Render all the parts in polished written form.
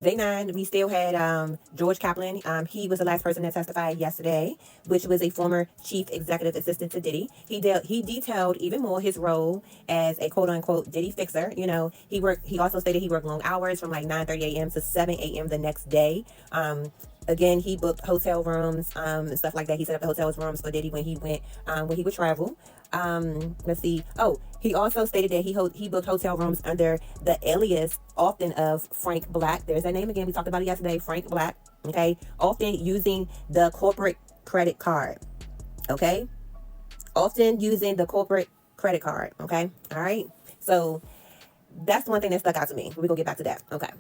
Day 9, we still had George Kaplan. He was the last person that testified yesterday, which was a former chief executive assistant to Diddy. He detailed even more his role as a quote unquote Diddy fixer. You know, he also stated he worked long hours from like 9:30 a.m. to 7 a.m. the next day. Again, he booked hotel rooms and stuff like that. He set up the hotel rooms for Diddy when he would travel. Let's see. Oh, he also stated that he booked hotel rooms under the alias often of Frank Black. There's that name again. We talked about it yesterday. Frank Black. Okay. Often using the corporate credit card. Okay. Often using the corporate credit card. Okay. All right. So that's one thing that stuck out to me. We're gonna get back to that. Okay.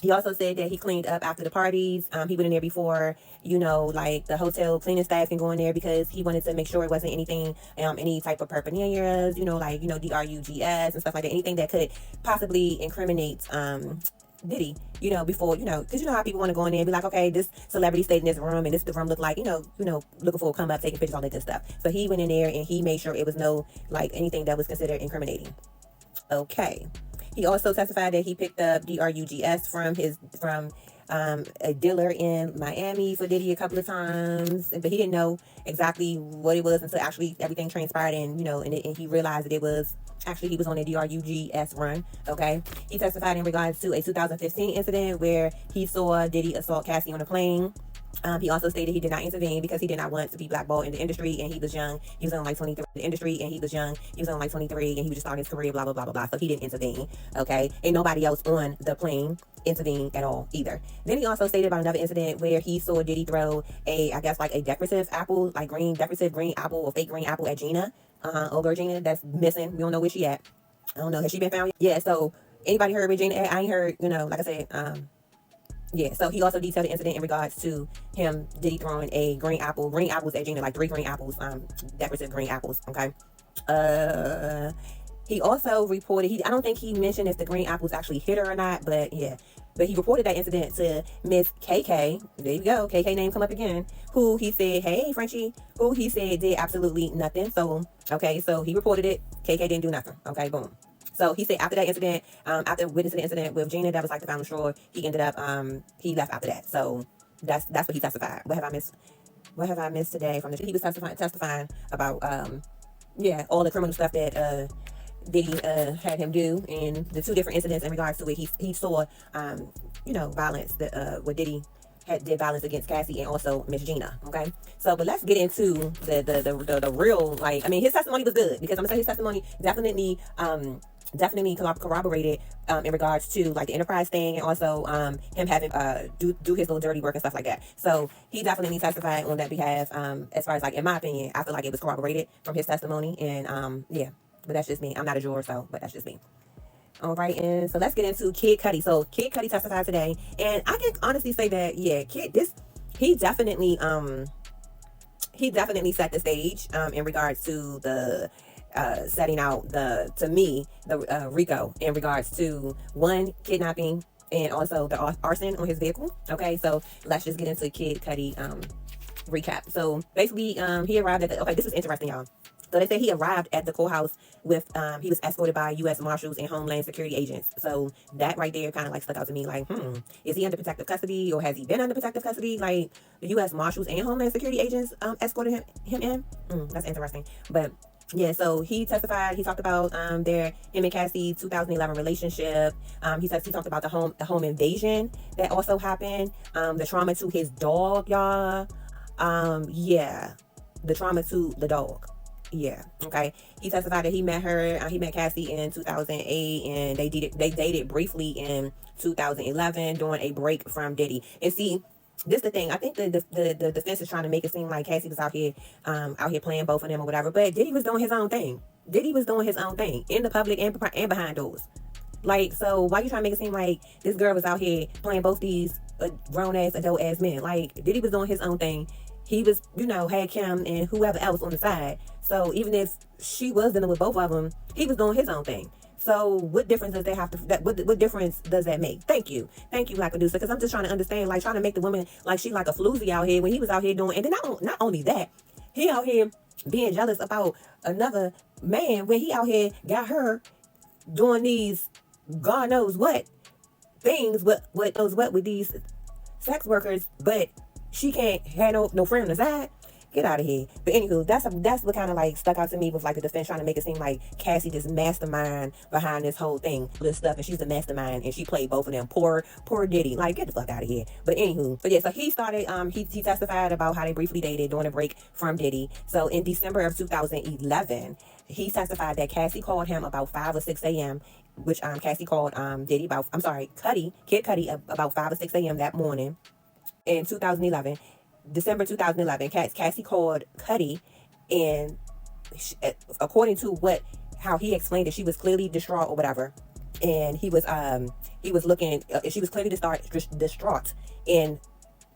He also said that he cleaned up after the parties. He went in there before, like the hotel cleaning staff can go in there because he wanted to make sure it wasn't anything, any type of paraphernalia, DRUGS and stuff like that. Anything that could possibly incriminate Diddy, before, because you know how people want to go in there and be like, okay, this celebrity stayed in this room and this the room looked like, looking for a come up, taking pictures, all that good stuff. So he went in there and he made sure it was no, anything that was considered incriminating. Okay. He also testified that he picked up DRUGS from a dealer in Miami for Diddy a couple of times, but he didn't know exactly what it was until actually everything transpired, and he realized that it was actually he was on a DRUGS run. Okay, he testified in regards to a 2015 incident where he saw Diddy assault Cassie on a plane. He also stated he did not intervene because he did not want to be blackballed in the industry, and he was young. He was only like 23 in the industry, and he was young. He was only like 23, and he was just starting his career, blah, blah, blah, blah, blah. So he didn't intervene, okay? And nobody else on the plane intervened at all either. Then he also stated about another incident where he saw Diddy throw a decorative apple, decorative green apple or fake green apple at Gina, old girl Gina that's missing. We don't know where she at. I don't know. Has she been found yet? Yeah, so anybody heard where Gina at? I ain't heard, like I said, yeah, so he also detailed the incident in regards to Diddy throwing a green apples at Gina, like 3 green apples, decorative green apples, okay? He also reported, I don't think he mentioned if the green apples actually hit her or not, but yeah. But he reported that incident to Miss KK, there you go, KK name come up again, who he said, hey, Frenchie, who he said did absolutely nothing. So, okay, so he reported it, KK didn't do nothing, okay, boom. So he said after that incident, after witnessing the incident with Gina, that was like the final straw, he ended up, he left after that. So that's what he testified. What have I missed today from the, he was testifying about, all the criminal stuff that, Diddy had him do, and the 2 different incidents in regards to it. He saw, violence that, what Diddy did violence against Cassie and also Miss Gina. Okay, so but let's get into the real, his testimony was good because I'm gonna say his testimony definitely corroborated in regards to like the enterprise thing and also him having do his little dirty work and stuff like that. So he definitely testified on that behalf. As far as in my opinion, I feel like it was corroborated from his testimony, and yeah, but that's just me. I'm not a juror, but that's just me. All right, and so let's get into Kid Cudi. So Kid Cudi testified today, and I can honestly say that he definitely set the stage in regards to the setting out the RICO in regards to one, kidnapping, and also the arson on his vehicle. Okay, so let's just get into Kid Cudi recap. So basically, he arrived at this is interesting, y'all. So they say he arrived at the courthouse with, he was escorted by U.S. Marshals and Homeland Security agents. So that right there kind of stuck out to me. Is he under protective custody or has he been under protective custody? The U.S. Marshals and Homeland Security agents escorted him in. That's interesting. But yeah, so he testified. He talked about him and Cassie 2011 relationship. He talked about the home invasion that also happened. The trauma to his dog, y'all. Yeah, the trauma to the dog. Yeah. Okay. He testified that he met Cassie in 2008, and they dated briefly in 2011 during a break from Diddy. And see, this is the thing. I think the defense is trying to make it seem like Cassie was out here playing both of them or whatever. But Diddy was doing his own thing. Diddy was doing his own thing in the public and behind doors. So why you trying to make it seem like this girl was out here playing both these grown ass adult ass men? Diddy was doing his own thing. He was, had Kim and whoever else on the side. So even if she was dealing with both of them, he was doing his own thing. So what difference does what difference does that make? Thank you, Black producer, because I'm just trying to understand, trying to make the woman like she like a floozy out here when he was out here doing, and then not only that, he out here being jealous about another man when he out here got her doing these God knows what things with these sex workers, but she can't have no friend on the side. Get out of here. But anywho, that's what kind of like stuck out to me with like the defense trying to make it seem like Cassie this mastermind behind this whole thing, this stuff, and she's the mastermind and she played both of them. Poor Diddy. Like, get the fuck out of here. But anywho, but yeah, so he started he testified about how they briefly dated during a break from Diddy. So in December of 2011, he testified that Cassie called him about 5 or 6 a.m., which Cassie called Diddy about, I'm sorry, Kid Cudi about 5 or 6 a.m. that morning in 2011. December 2011, Cassie called Cudi, and according to how he explained it, she was clearly distraught or whatever, and he was looking. She was clearly distraught in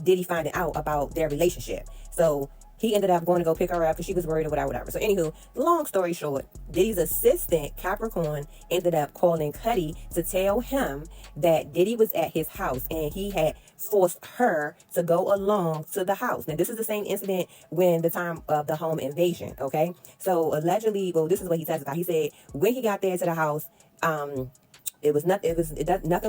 Diddy finding out about their relationship. So he ended up going to go pick her up because she was worried or whatever. So anywho, long story short, Diddy's assistant, Capricorn, ended up calling Cudi to tell him that Diddy was at his house and he had forced her to go along to the house. Now, this is the same incident when the time of the home invasion, okay? So allegedly, well, this is what he testified. He said when he got there to the house, nothing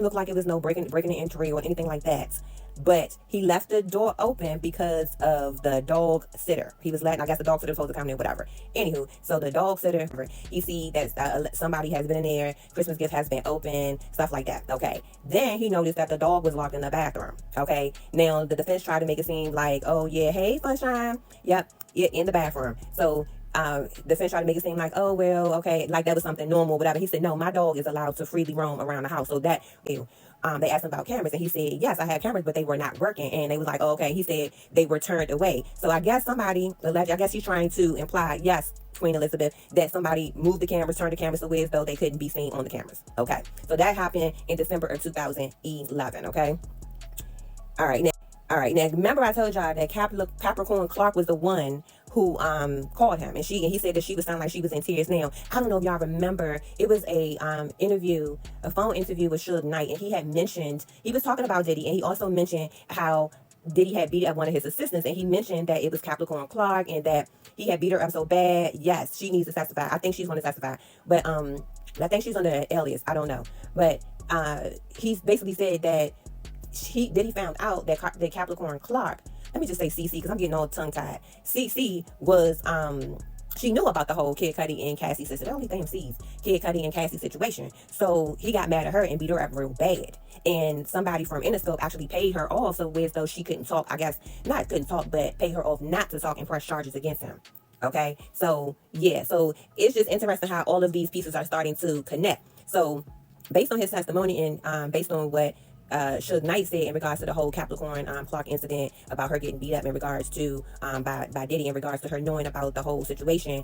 looked like it was no breaking and entry or anything like that. But he left the door open because of the dog sitter. He was letting, I guess the dog sitter was supposed to come in, whatever. Anywho, so the dog sitter, he see that somebody has been in there, Christmas gift has been open, stuff like that. Okay. Then he noticed that the dog was locked in the bathroom. Okay. Now the defense tried to make it seem like, oh yeah, hey, Sunshine. Yep, in the bathroom. So defense tried to make it seem like, oh well, okay, like that was something normal, whatever. He said, no, my dog is allowed to freely roam around the house. So that, they asked him about cameras, and he said, yes, I had cameras, but they were not working. And they was like, oh, okay. He said they were turned away. So I guess I guess he's trying to imply, yes, Queen Elizabeth, that somebody moved the cameras, turned the cameras away as though they couldn't be seen on the cameras. Okay. So that happened in December of 2011. Okay. All right. Now remember I told y'all that Capricorn Clark was the one who called him, and he said that she was sounding like she was in tears. Now I don't know if y'all remember, it was a phone interview with Suge Knight, and he was talking about Diddy, and he also mentioned how Diddy had beat up one of his assistants, and he mentioned that it was Capricorn Clark and that he had beat her up so bad. Yes, she needs to testify. I think she's going to testify, but I think she's under an alias. I don't know, but he basically said that Diddy found out that Capricorn Clark, let me just say CC because I'm getting all tongue tied. CC was she knew about the whole Kid Cudi and Cassie sister. They're only damn C's. Kid Cudi and Cassie situation. So he got mad at her and beat her up real bad. And somebody from Interscope actually paid her off so as though she couldn't talk. I guess not couldn't talk, but paid her off not to talk and press charges against him. Okay, so yeah, so it's just interesting how all of these pieces are starting to connect. So based on his testimony and based on what Suge Knight said in regards to the whole Capricorn Clark incident about her getting beat up in regards to by Diddy, in regards to her knowing about the whole situation,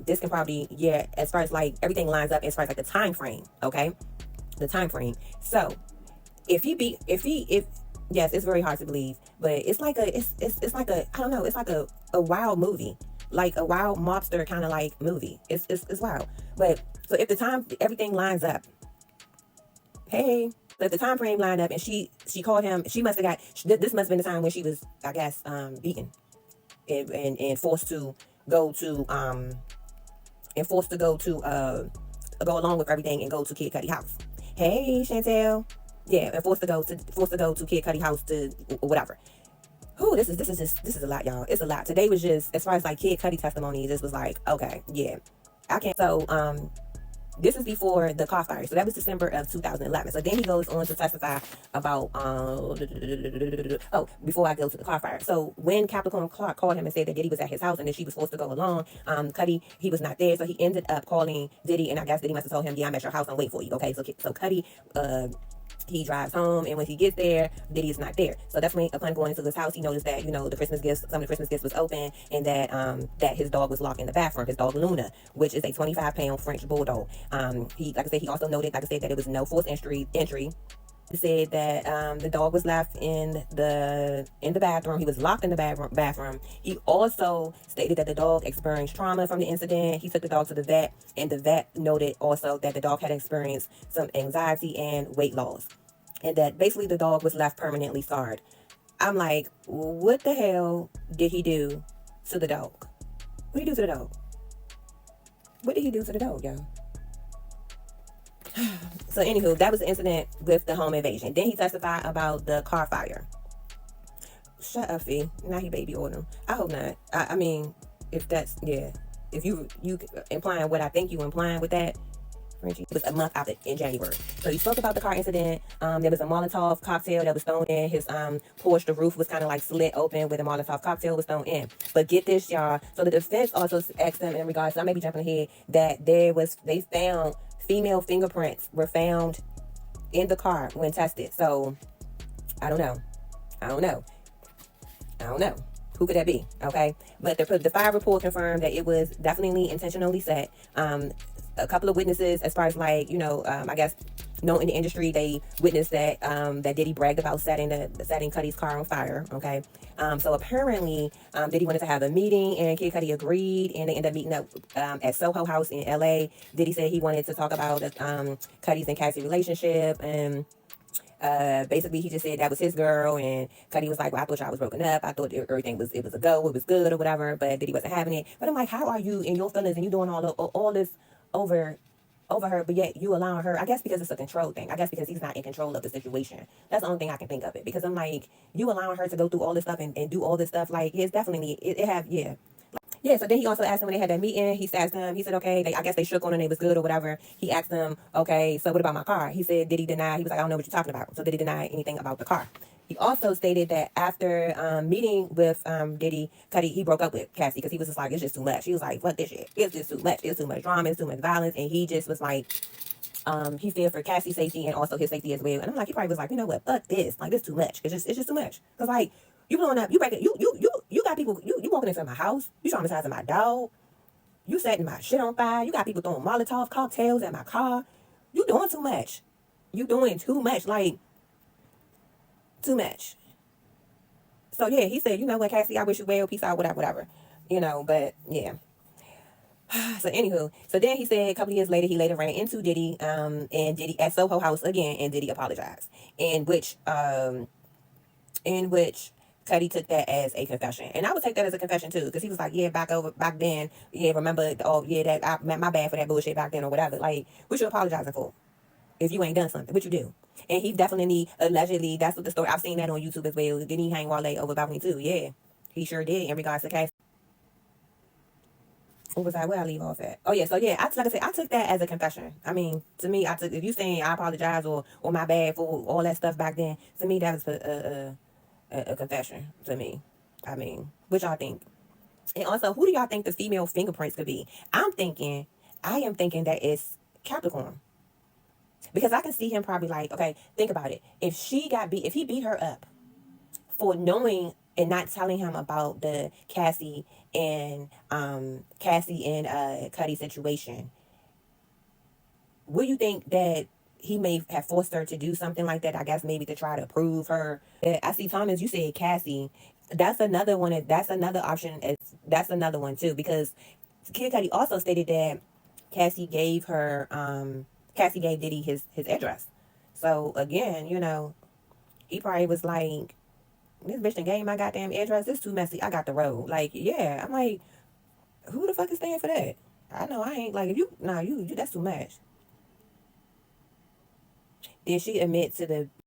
this can probably, yeah, as far as like everything lines up as far as like the time frame. Okay, the time frame. So if yes, it's very hard to believe, but it's like it's like a, I don't know, it's like a wild movie, like a wild mobster kind of like movie. It's wild. But so if everything lines up, hey. So if the time frame lined up and she called him, this must have been the time when she was, I guess, beaten and forced to go to go along with everything and go to Kid Cudi house. Hey, Chantel. Yeah, and forced to go to Kid Cudi house to whatever. Ooh, this is a lot, y'all. It's a lot. Today was just, as far as like Kid Cudi testimony, this was like, okay, yeah. I can't. So this is before the car fire. So that was December of 2011. So then he goes on to testify about, before I go to the car fire. So when Capricorn Clark called him and said that Diddy was at his house and that she was forced to go along, Cudi, he was not there. So he ended up calling Diddy, and I guess Diddy must have told him, yeah, I'm at your house, I'm waiting for you. Okay, so Cudi, he drives home, and when he gets there, Diddy is not there. So definitely upon going into his house, he noticed that, some of the Christmas gifts was open, and that his dog was locked in the bathroom, his dog Luna, which is a 25-pound French bulldog. He also noted, that it was no forced entry. He said that the dog was left in the bathroom. He was locked in the bathroom. He also stated that the dog experienced trauma from the incident. He took the dog to the vet, and the vet noted also that the dog had experienced some anxiety and weight loss, and that basically the dog was left permanently scarred. I'm like, what the hell did he do to the dog? What did he do to the dog? What did he do to the dog, y'all? So anywho, that was the incident with the home invasion. Then he testified about the car fire. Shut up, Fee. Now he baby order him. I hope not. I mean, if that's, yeah. If you implying what I think you implying with that, Frenchie, it was a month after in January. So he spoke about the car incident. There was a Molotov cocktail that was thrown in his Porsche. The roof was kind of like slit open where the Molotov cocktail was thrown in. But get this, y'all. So the defense also asked them in regards, so I may be jumping ahead, that they found female fingerprints were found in the car when tested. So I don't know. I don't know. I don't know. Who could that be? Okay. But the fire report confirmed that it was definitely intentionally set. A couple of witnesses, as far as like, I guess, known in the industry, they witnessed that that Diddy bragged about setting Cudi's car on fire. Okay. So apparently, Diddy wanted to have a meeting, and Kid Cudi agreed, and they ended up meeting up at Soho House in LA. Diddy said he wanted to talk about Cudi's and Cassie's relationship, and basically he just said that was his girl, and Cudi was like, well, I thought y'all was broken up. I thought everything was, it was a go, it was good or whatever, but Diddy wasn't having it. But I'm like, how are you in your feelings and you doing all this over her, but yet you allowing her? I guess because it's a control thing. I guess because he's not in control of the situation. That's the only thing I can think of it. Because I'm like, you allowing her to go through all this stuff and do all this stuff, like, it's definitely, it have, yeah. Yeah, so then he also asked them when they had that meeting, he asked them, he said, okay, I guess they shook on and it was good or whatever. He asked them, okay, so what about my car? He said, did he deny? He was like, I don't know what you're talking about. So did he deny anything about the car? He also stated that after meeting with Diddy, Cudi, he broke up with Cassie because he was just like, it's just too much. He was like, fuck this shit. It's just too much. It's too much drama. It's too much violence. And he just was like, he feared for Cassie's safety and also his safety as well. And I'm like, he probably was like, you know what, fuck this. Like, this too much. It's just too much. Because, like, you blowing up, you breaking, you got people, you walking into my house, you traumatizing my dog, you setting my shit on fire, you got people throwing Molotov cocktails at my car. You doing too much. You doing too much, like, too much. So, yeah, he said, you know what, Cassie, I wish you well, peace out, whatever. But, yeah. So anywho, so then he said a couple of years later, he later ran into Diddy, and Diddy at Soho House again, and Diddy apologized, in which Cudi took that as a confession, and I would take that as a confession too, because he was like, yeah, back then, yeah, remember, oh yeah, that my bad for that bullshit back then or whatever. Like, what you apologizing for if you ain't done something? What you do? And he definitely, allegedly, that's what the story. I've seen that on YouTube as well. Didn't he hang Wale over balcony too? Yeah, he sure did in regards to Cass. What was I? Where I leave off at? Oh yeah, so yeah, like I said, I took that as a confession. I mean, to me, if you saying I apologize or my bad for all that stuff back then, to me that was a confession to me. I mean, what y'all think? And also, who do y'all think the female fingerprints could be? I am thinking that it's Capricorn, because I can see him probably like, okay, think about it. If he beat her up for knowing and not telling him about the Cassie and Cudi situation, would you think that he may have forced her to do something like that? I guess maybe to try to prove her. I see, Thomas, you said Cassie. That's another one. That's another option. That's another one too, because Kid Cudi also stated that Cassie gave Diddy his address. So again, he probably was like, this bitch done gave my goddamn address. This too messy. I got the road. Like, yeah. I'm like, who the fuck is staying for that? I know I ain't. Like, if you, nah, you that's too much. Did she admit to the